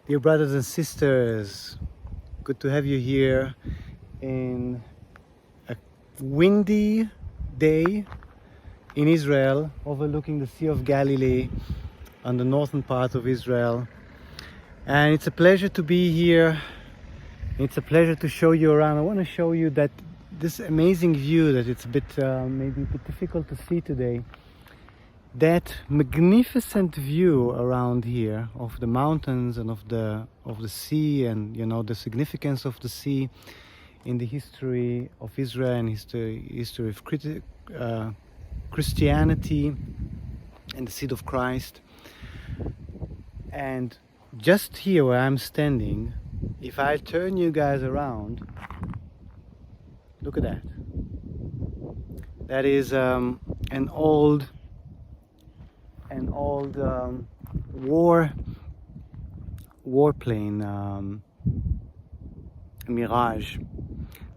Dear brothers and sisters, good to have you here in a windy day in Israel, overlooking the Sea of Galilee on the northern part of Israel. And it's a pleasure to be here. It's a pleasure to show you around. I want to show you that this amazing view that it's a bit maybe a bit difficult to see today. That magnificent view around here of the mountains and of the sea, and the significance of the sea in the history of Israel and history of Christianity and the seed of Christ. And just here where I'm standing, if I turn you guys around, look at that. That is an old warplane, Mirage,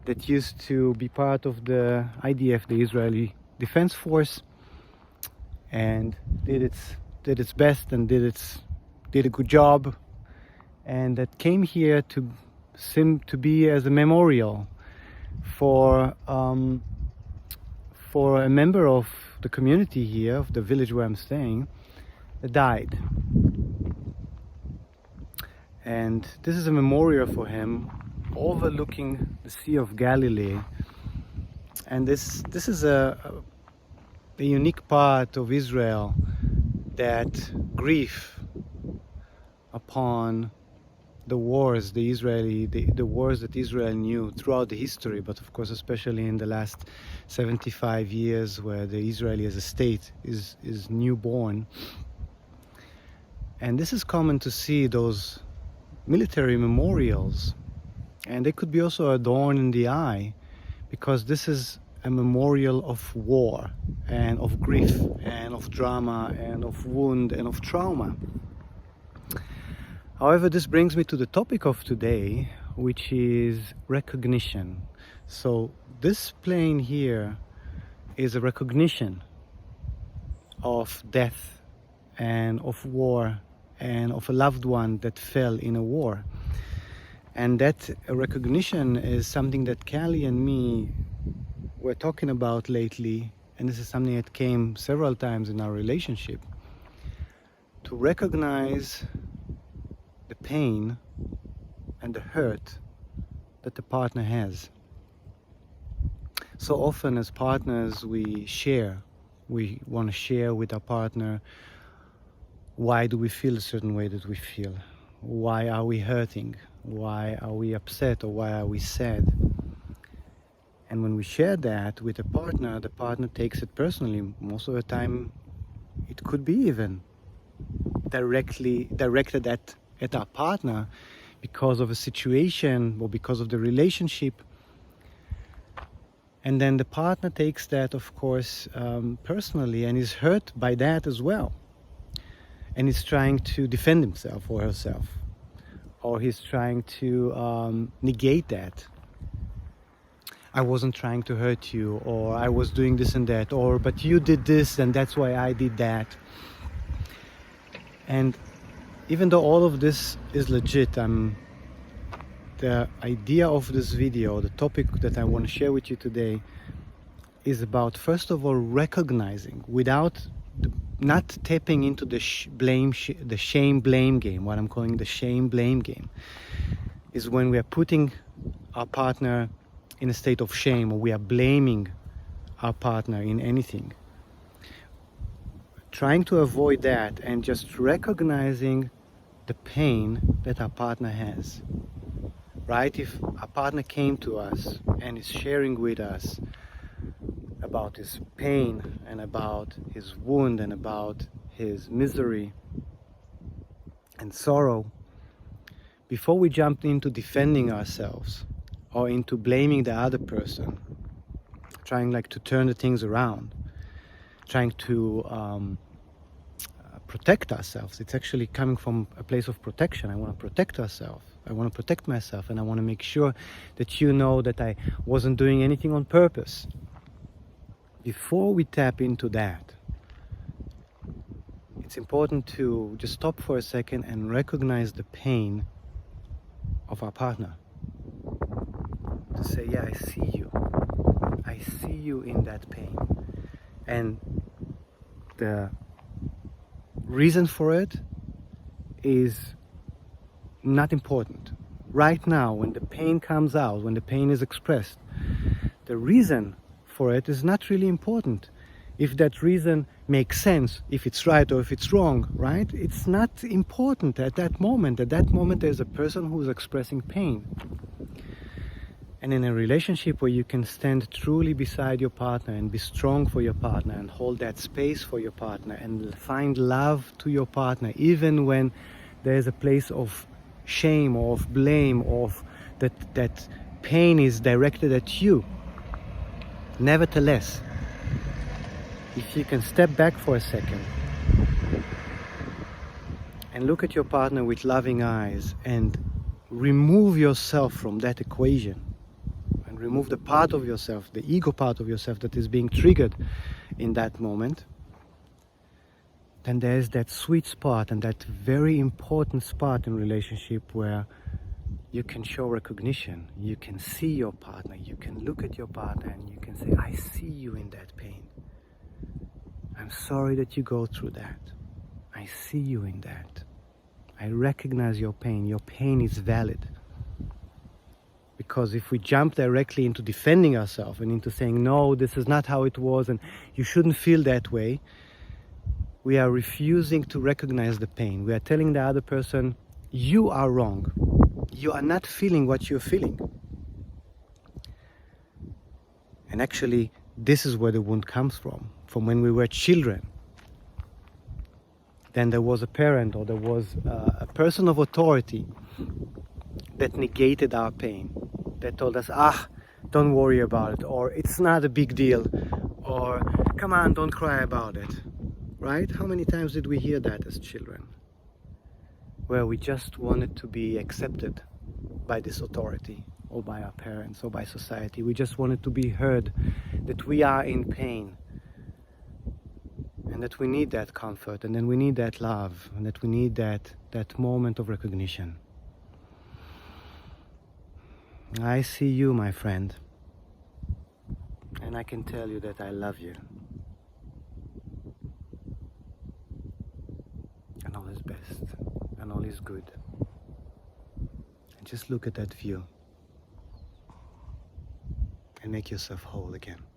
that used to be part of the IDF, the Israeli Defense Force, and did its best and did a good job, and that came here to be as a memorial for a member of the community here, of the village where I'm staying, that died. And this is a memorial for him overlooking the Sea of Galilee. And this is a unique part of Israel, that grief upon the wars, the wars that Israel knew throughout the history, but of course especially in the last 75 years, where the Israeli as a state is newborn. And this is common to see those military memorials, and they could be also adorned in the eye, because this is a memorial of war and of grief and of drama and of wound and of trauma. However, this brings me to the topic of today, which is recognition. So this plane here is a recognition of death and of war and of a loved one that fell in a war. And that recognition is something that Callie and me were talking about lately, and this is something that came several times in our relationship. To recognize the pain and the hurt that the partner has. So often as partners we want to share with our partner, why do we feel a certain way that we feel? Why are we hurting? Why are we upset, or why are we sad? And when we share that with a partner, the partner takes it personally. Most of the time it could be even directed at our partner because of a situation or because of the relationship. And then the partner takes that, of course, personally, and is hurt by that as well. And is trying to defend himself or herself, or he's trying to negate that. I wasn't trying to hurt you, or I was doing this and that, or but you did this and that's why I did that. And even though all of this is legit, the idea of this video, the topic that I want to share with you today, is about, first of all, recognizing, not tapping into the shame-blame game. What I'm calling the shame-blame game is when we are putting our partner in a state of shame, or we are blaming our partner in anything. Trying to avoid that and just recognizing the pain that our partner has. Right? If our partner came to us and is sharing with us about his pain and about his wound and about his misery and sorrow, before we jump into defending ourselves or into blaming the other person, trying to turn the things around, trying to protect ourselves. It's actually coming from a place of protection. I want to protect ourselves. I want to protect myself, and I want to make sure that you know that I wasn't doing anything on purpose. Before we tap into that, it's important to just stop for a second and recognize the pain of our partner. To say, yeah, I see you. I see you in that pain. And the reason for it is not important. Right now, when the pain comes out, when the pain is expressed, the reason for it is not really important. If that reason makes sense, if it's right or if it's wrong, right? It's not important at that moment. At that moment, there's a person who's expressing pain. And in a relationship where you can stand truly beside your partner and be strong for your partner and hold that space for your partner and find love to your partner, even when there's a place of shame or of blame or of that pain is directed at you. Nevertheless, if you can step back for a second and look at your partner with loving eyes and remove yourself from that equation, and remove the part of yourself, the ego part of yourself that is being triggered in that moment, then there's that sweet spot and that very important spot in relationship where you can show recognition. You can see your partner, you can look at your partner and you can say, I see you in that pain. I'm sorry that you go through that. I see you in that. I recognize your pain. Your pain is valid. Because if we jump directly into defending ourselves and into saying, no, this is not how it was and you shouldn't feel that way, we are refusing to recognize the pain. We are telling the other person, you are wrong. You are not feeling what you're feeling. And actually, this is where the wound comes from when we were children. Then there was a parent or there was a person of authority that negated our pain, that told us, don't worry about it, or it's not a big deal, or come on, don't cry about it, right? How many times did we hear that as children? Where we just wanted to be accepted by this authority, or by our parents, or by society. We just wanted to be heard, that we are in pain, and that we need that comfort, and then we need that love, and that we need that moment of recognition. I see you, my friend, and I can tell you that I love you. And all is best, and all is good. And just look at that view, and make yourself whole again.